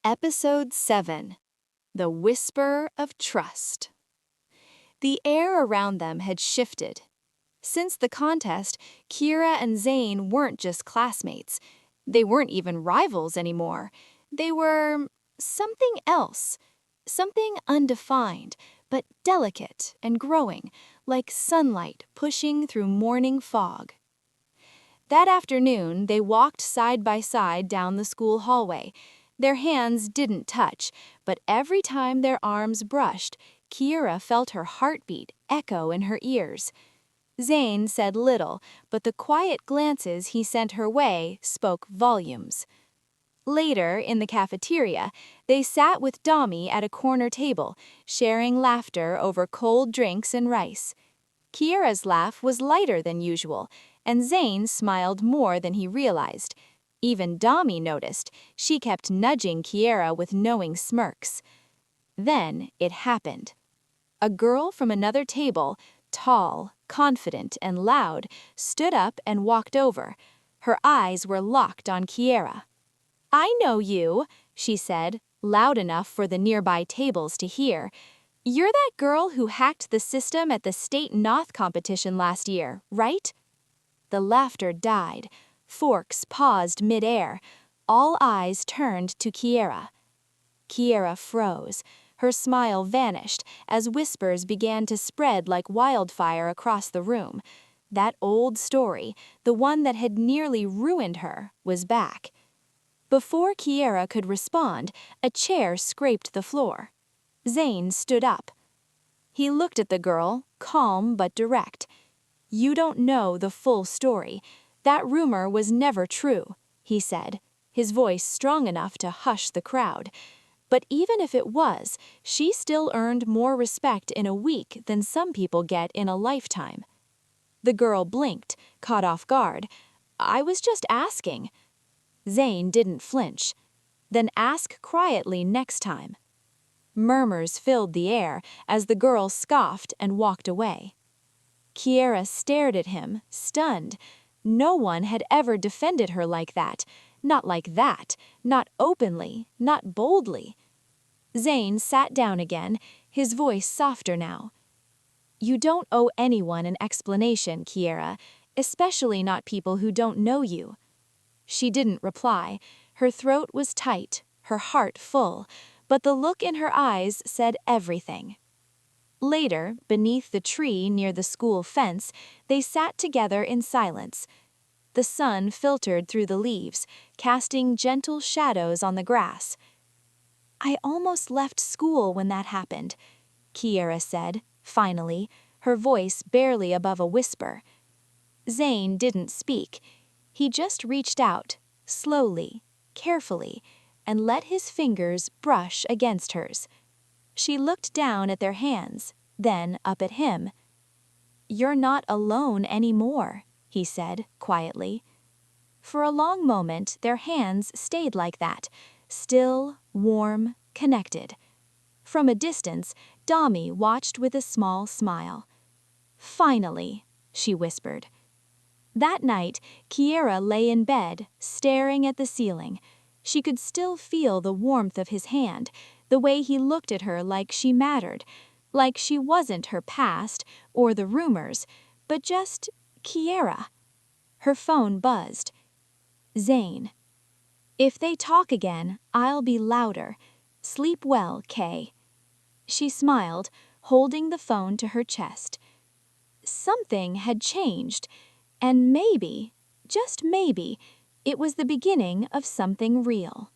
Episode 7. The Whisper of Trust. The air around them had shifted. Since the contest, Kiera and Zayne weren't just classmates. They weren't even rivals anymore. They were something else. Something undefined, but delicate and growing, like sunlight pushing through morning fog. That afternoon, they walked side by side down the school hallway. Their hands didn't touch, but every time their arms brushed, Kiera felt her heartbeat echo in her ears. Zayne said little, but the quiet glances he sent her way spoke volumes. Later, in the cafeteria, they sat with Dami at a corner table, sharing laughter over cold drinks and rice. Kiera's laugh was lighter than usual, and Zayne smiled more than he realized. Even Dami noticed. She kept nudging Kiera with knowing smirks. Then it happened. A girl from another table, tall, confident, and loud, stood up and walked over. Her eyes were locked on Kiera. "I know you," she said, loud enough for the nearby tables to hear. "You're that girl who hacked the system at the state Noth competition last year, right?" The laughter died. Forks paused mid-air. All eyes turned to Kiera. Kiera froze. Her smile vanished as whispers began to spread like wildfire across the room. That old story, the one that had nearly ruined her, was back. Before Kiera could respond, a chair scraped the floor. Zayne stood up. He looked at the girl, calm but direct. "You don't know the full story. That rumor was never true," he said, his voice strong enough to hush the crowd. "But even if it was, she still earned more respect in a week than some people get in a lifetime." The girl blinked, caught off guard. "I was just asking." Zayne didn't flinch. "Then ask quietly next time." Murmurs filled the air as the girl scoffed and walked away. Kiera stared at him, stunned. No one had ever defended her like that. Not like that. Not openly. Not boldly. Zayne sat down again, his voice softer now. "You don't owe anyone an explanation, Kiera, especially not people who don't know you." She didn't reply. Her throat was tight, her heart full, but the look in her eyes said everything. Later, beneath the tree near the school fence, they sat together in silence. The sun filtered through the leaves, casting gentle shadows on the grass. "I almost left school when that happened," Kiera said, finally, her voice barely above a whisper. Zayne didn't speak. He just reached out, slowly, carefully, and let his fingers brush against hers. She looked down at their hands, then up at him. "You're not alone anymore," he said, quietly. For a long moment, their hands stayed like that, still, warm, connected. From a distance, Dami watched with a small smile. "Finally," she whispered. That night, Kiera lay in bed, staring at the ceiling. She could still feel the warmth of his hand, the way he looked at her like she mattered, like she wasn't her past or the rumors, but just Kiera. Her phone buzzed. "Zayne. If they talk again, I'll be louder. Sleep well, Kay." She smiled, holding the phone to her chest. Something had changed, and maybe, just maybe, it was the beginning of something real.